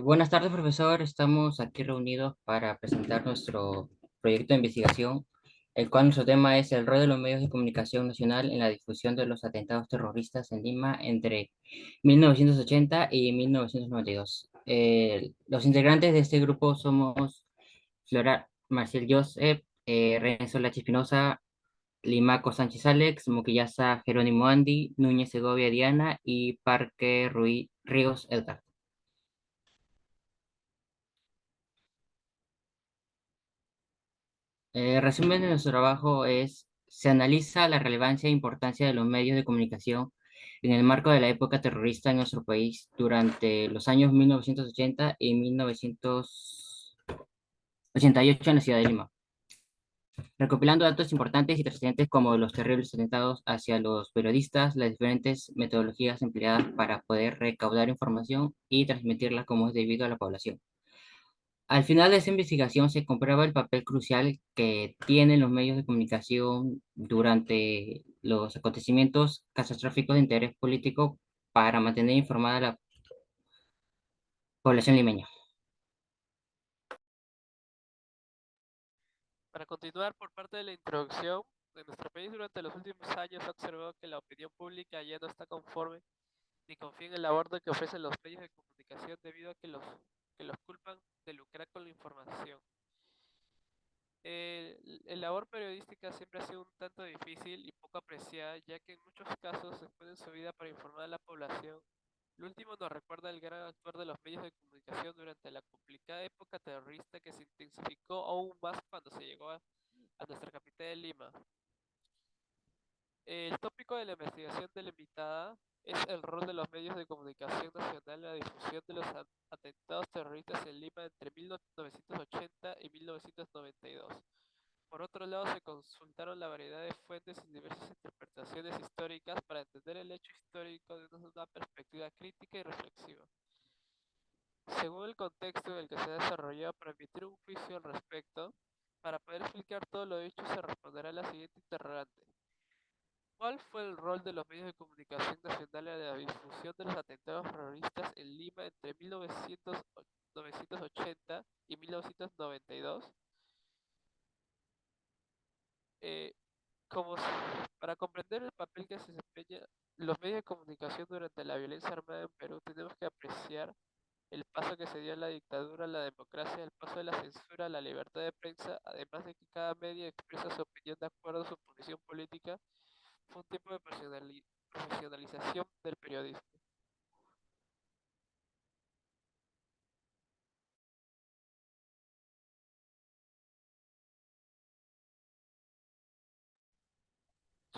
Buenas tardes, profesor. Estamos aquí reunidos para presentar nuestro proyecto de investigación, el cual nuestro tema es el rol de los medios de comunicación nacional en la difusión de los atentados terroristas en Lima entre 1980 y 1992. Los integrantes de este grupo somos Flora Marcial Joseph, Renzo Lachi Espinosa, Limaco Sánchez Alex, Moquillaza Jerónimo Andy, Núñez Segovia Diana y Parque Ríos Edgar. El resumen de nuestro trabajo es: se analiza la relevancia e importancia de los medios de comunicación en el marco de la época terrorista en nuestro país durante los años 1980 y 1988 en la ciudad de Lima, recopilando datos importantes y trascendentes como los terribles atentados hacia los periodistas, las diferentes metodologías empleadas para poder recaudar información y transmitirla como es debido a la población. Al final de esa investigación se comprueba el papel crucial que tienen los medios de comunicación durante los acontecimientos catastróficos de interés político para mantener informada a la población limeña. Para continuar por parte de la introducción, en nuestro país durante los últimos años se ha observado que la opinión pública ya no está conforme ni confía en el abordo que ofrecen los medios de comunicación debido a que los culpan de lucrar con la información. El labor periodística siempre ha sido un tanto difícil y poco apreciada, ya que en muchos casos se exponen su vida para informar a la población. Lo último nos recuerda el gran actuar de los medios de comunicación durante la complicada época terrorista que se intensificó aún más cuando se llegó a nuestra capital de Lima. El tópico de la investigación delimitada es el rol de los medios de comunicación nacional en la difusión de los atentados terroristas en Lima entre 1980 y 1992. Por otro lado, se consultaron la variedad de fuentes y diversas interpretaciones históricas para entender el hecho histórico desde una perspectiva crítica y reflexiva. Según el contexto en el que se ha desarrollado para emitir un juicio al respecto, para poder explicar todo lo dicho se responderá a la siguiente interrogante. ¿Cuál fue el rol de los medios de comunicación nacionales en la difusión de los atentados terroristas en Lima entre 1980 y 1992? Eh, como s- para comprender el papel que se desempeña los medios de comunicación durante la violencia armada en Perú, tenemos que apreciar el paso que se dio a la dictadura, a la democracia, el paso de la censura, a la libertad de prensa, además de que cada medio expresa su opinión de acuerdo a su posición política. Fue un tiempo de profesionalización del periodismo.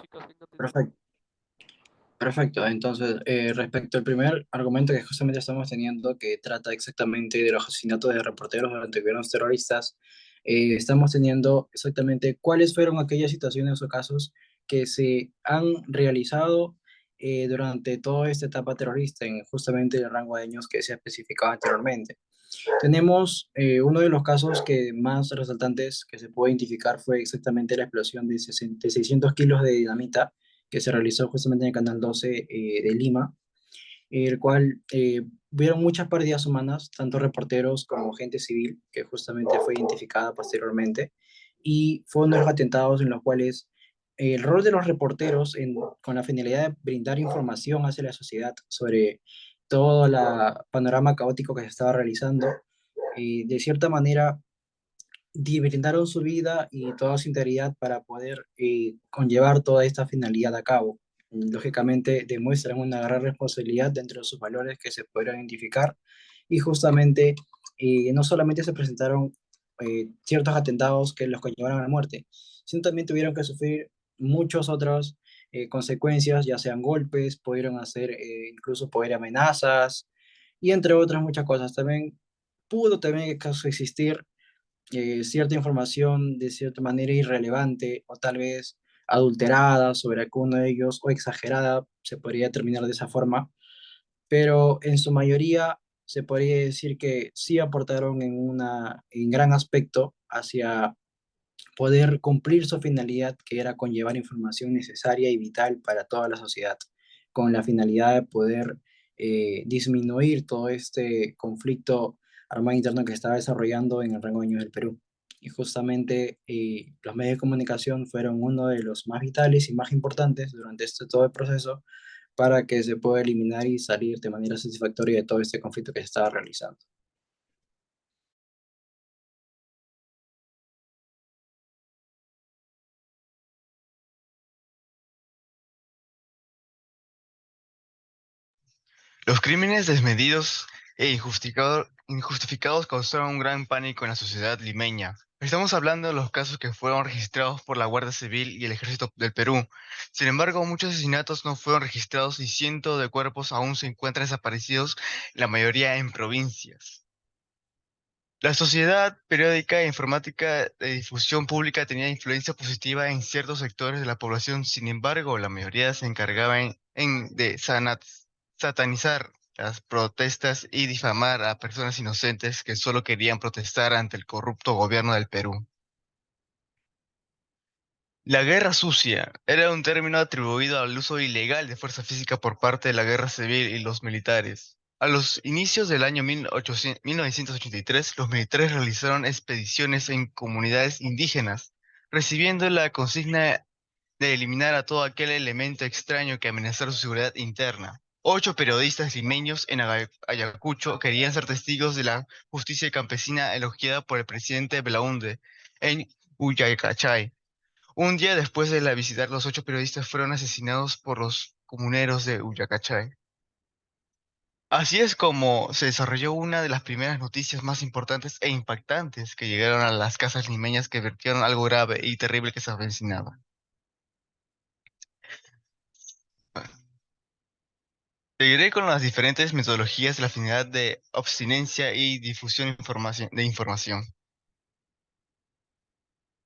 Chicos, ¿quién continúa? Perfecto, perfecto. Entonces, respecto al primer argumento que justamente estamos teniendo, que trata exactamente de los asesinatos de reporteros durante gobiernos terroristas, estamos teniendo exactamente cuáles fueron aquellas situaciones o casos que se han realizado durante toda esta etapa terrorista, en justamente el rango de años que se ha especificado anteriormente. Tenemos uno de los casos que más resaltantes que se puede identificar fue exactamente la explosión de 600 kilos de dinamita que se realizó justamente en el Canal 12 de Lima, el cual hubieron muchas pérdidas humanas, tanto reporteros como gente civil, que justamente fue identificada posteriormente, y fue uno de los atentados en los cuales el rol de los reporteros con la finalidad de brindar información hacia la sociedad sobre todo el panorama caótico que se estaba realizando, de cierta manera brindaron su vida y toda su integridad para poder conllevar toda esta finalidad a cabo. Lógicamente demuestran una gran responsabilidad dentro de sus valores que se podrán identificar y justamente no solamente se presentaron ciertos atentados que los conllevaron a la muerte, sino también tuvieron que sufrir muchas otras consecuencias, ya sean golpes, pudieron hacer incluso poder amenazas y entre otras muchas cosas. También pudo también existir cierta información de cierta manera irrelevante o tal vez adulterada sobre alguno de ellos o exagerada, se podría determinar de esa forma, pero en su mayoría se podría decir que sí aportaron en gran aspecto hacia poder cumplir su finalidad, que era conllevar información necesaria y vital para toda la sociedad, con la finalidad de poder disminuir todo este conflicto armado interno que se estaba desarrollando en el Rango de Ñuñoa del Perú. Y justamente los medios de comunicación fueron uno de los más vitales y más importantes durante todo el proceso para que se pueda eliminar y salir de manera satisfactoria de todo este conflicto que se estaba realizando. Los crímenes desmedidos e injustificados causaron un gran pánico en la sociedad limeña. Estamos hablando de los casos que fueron registrados por la Guardia Civil y el Ejército del Perú. Sin embargo, muchos asesinatos no fueron registrados y cientos de cuerpos aún se encuentran desaparecidos, la mayoría en provincias. La sociedad periódica e informática de difusión pública tenía influencia positiva en ciertos sectores de la población, sin embargo, la mayoría se encargaba de satanizar las protestas y difamar a personas inocentes que solo querían protestar ante el corrupto gobierno del Perú. La guerra sucia era un término atribuido al uso ilegal de fuerza física por parte de la guerra civil y los militares. A los inicios del año 1983, los militares realizaron expediciones en comunidades indígenas, recibiendo la consigna de eliminar a todo aquel elemento extraño que amenazara su seguridad interna. 8 periodistas limeños en Ayacucho querían ser testigos de la justicia campesina elogiada por el presidente Belaúnde en Uyaycachay. Un día después de la visitar, los 8 periodistas fueron asesinados por los comuneros de Uyacachay. Así es como se desarrolló una de las primeras noticias más importantes e impactantes que llegaron a las casas limeñas que vertieron algo grave y terrible que se avecinaba. Seguiré con las diferentes metodologías de la afinidad de abstinencia y difusión de información.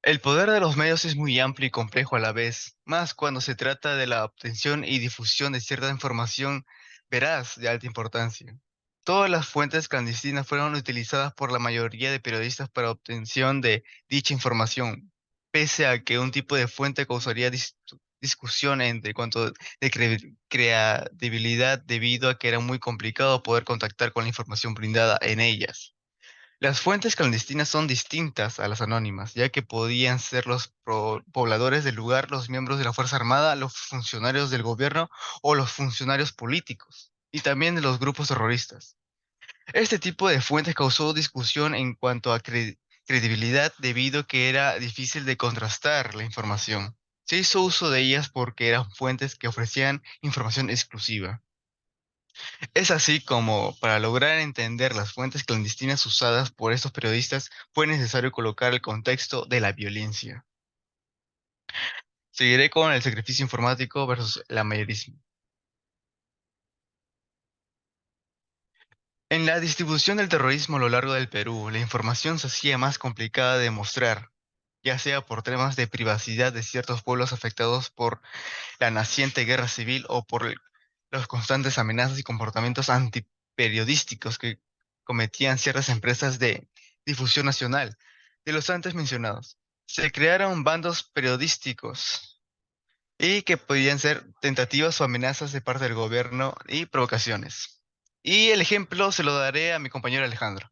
El poder de los medios es muy amplio y complejo a la vez, más cuando se trata de la obtención y difusión de cierta información veraz de alta importancia. Todas las fuentes clandestinas fueron utilizadas por la mayoría de periodistas para obtención de dicha información, pese a que un tipo de fuente causaría discusión entre cuanto de credibilidad debido a que era muy complicado poder contactar con la información brindada en ellas. Las fuentes clandestinas son distintas a las anónimas, ya que podían ser los pobladores del lugar, los miembros de la Fuerza Armada, los funcionarios del gobierno o los funcionarios políticos, y también de los grupos terroristas. Este tipo de fuentes causó discusión en cuanto a credibilidad debido a que era difícil de contrastar la información. Se hizo uso de ellas porque eran fuentes que ofrecían información exclusiva. Es así como, para lograr entender las fuentes clandestinas usadas por estos periodistas, fue necesario colocar el contexto de la violencia. Seguiré con el sacrificio informático versus el amateurismo. En la distribución del terrorismo a lo largo del Perú, la información se hacía más complicada de demostrar, ya sea por temas de privacidad de ciertos pueblos afectados por la naciente guerra civil o por los constantes amenazas y comportamientos antiperiodísticos que cometían ciertas empresas de difusión nacional. De los antes mencionados, se crearon bandos periodísticos y que podían ser tentativas o amenazas de parte del gobierno y provocaciones. Y el ejemplo se lo daré a mi compañero Alejandro.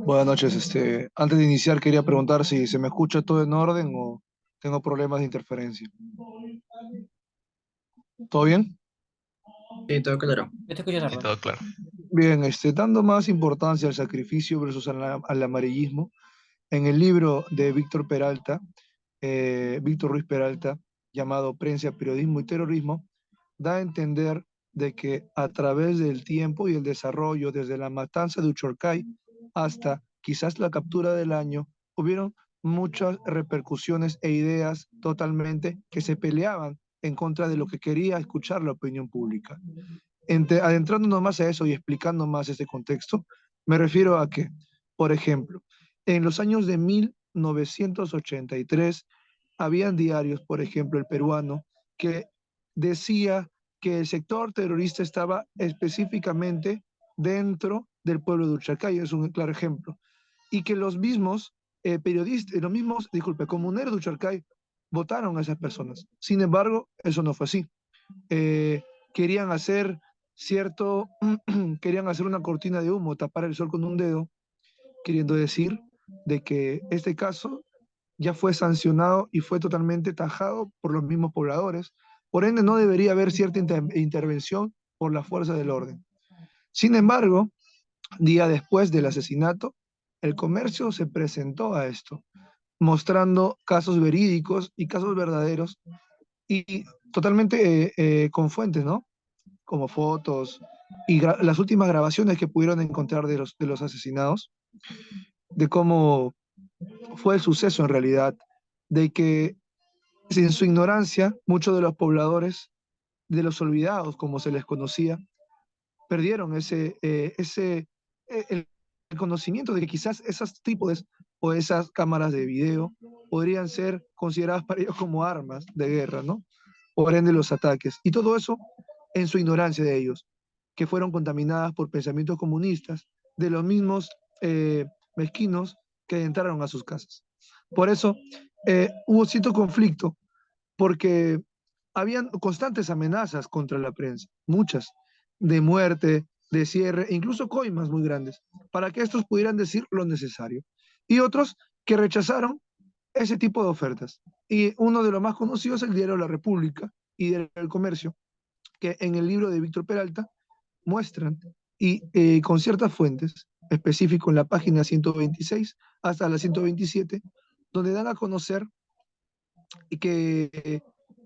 Buenas noches. Antes de iniciar quería preguntar si se me escucha todo en orden o tengo problemas de interferencia. ¿Todo bien? Sí, todo claro. Yo te escucho, Sí, Nardo. todo claro. Bien, dando más importancia al sacrificio versus al amarillismo, en el libro de Víctor Ruiz Peralta, llamado Prensa, Periodismo y Terrorismo, da a entender de que a través del tiempo y el desarrollo, desde la matanza de Uchorcay hasta quizás la captura del año, hubieron muchas repercusiones e ideas totalmente que se peleaban en contra de lo que quería escuchar la opinión pública. Adentrándonos más a eso y explicando más este contexto, me refiero a que, por ejemplo, en los años de 1983, habían diarios, por ejemplo, el peruano, que decía que el sector terrorista estaba específicamente dentro del pueblo de Uchalcay, es un claro ejemplo, y que los mismos periodistas, los mismos, disculpe, comuneros de Uchalcay votaron a esas personas. Sin embargo, eso no fue así. querían hacer querían hacer una cortina de humo, tapar el sol con un dedo, queriendo decir de que este caso ya fue sancionado y fue totalmente tajado por los mismos pobladores. Por ende, no debería haber cierta intervención por la fuerza del orden. Sin embargo, día después del asesinato, el comercio se presentó a esto, mostrando casos verídicos y casos verdaderos y totalmente con fuentes, ¿no? Como fotos y las últimas grabaciones que pudieron encontrar de los asesinados, de cómo fue el suceso en realidad, de que sin su ignorancia, muchos de los pobladores, de los olvidados, como se les conocía, perdieron el conocimiento de que quizás esos tipos o esas cámaras de video podrían ser consideradas para ellos como armas de guerra, ¿no? Por ende los ataques. Y todo eso en su ignorancia de ellos, que fueron contaminadas por pensamientos comunistas de los mismos mezquinos que entraron a sus casas. Por eso hubo cierto conflicto, porque habían constantes amenazas contra la prensa, muchas, de muerte, de cierre, e incluso coimas muy grandes, para que estos pudieran decir lo necesario. Y otros que rechazaron ese tipo de ofertas. Y uno de los más conocidos es el diario La República y el Comercio, que en el libro de Víctor Peralta muestran y con ciertas fuentes, específico en la página 126 hasta la 127, donde dan a conocer que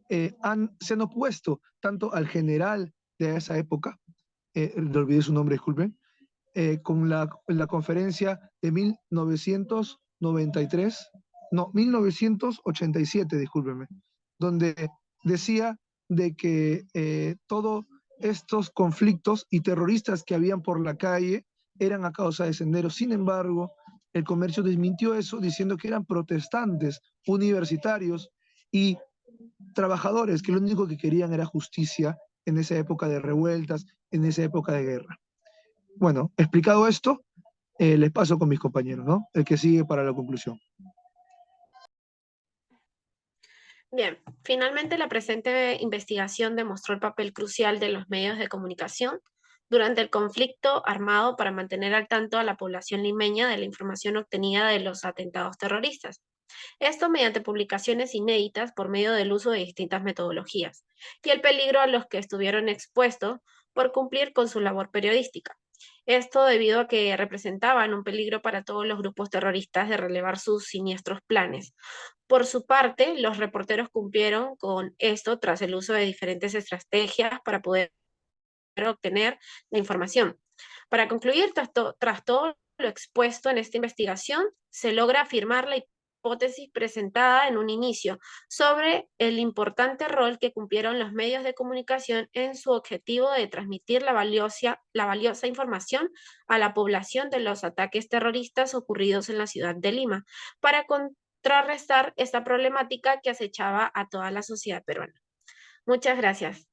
se han opuesto tanto al general de esa época, le olvidé su nombre, disculpen, con la conferencia de 1993, no, 1987, discúlpenme, donde decía de que todos estos conflictos y terroristas que habían por la calle eran a causa de senderos. Sin embargo, el comercio desmintió eso diciendo que eran protestantes, universitarios y trabajadores que lo único que querían era justicia en esa época de revueltas, en esa época de guerra. Bueno, explicado esto, les paso con mis compañeros, ¿no? El que sigue para la conclusión. Bien, finalmente la presente investigación demostró el papel crucial de los medios de comunicación durante el conflicto armado para mantener al tanto a la población limeña de la información obtenida de los atentados terroristas. Esto mediante publicaciones inéditas por medio del uso de distintas metodologías y el peligro a los que estuvieron expuestos por cumplir con su labor periodística. Esto debido a que representaban un peligro para todos los grupos terroristas de relevar sus siniestros planes. Por su parte, los reporteros cumplieron con esto tras el uso de diferentes estrategias para poder obtener la información. Para concluir, tras todo lo expuesto en esta investigación, se logra afirmar la hipótesis presentada en un inicio sobre el importante rol que cumplieron los medios de comunicación en su objetivo de transmitir la valiosa información a la población de los ataques terroristas ocurridos en la ciudad de Lima, para contrarrestar esta problemática que acechaba a toda la sociedad peruana. Muchas gracias.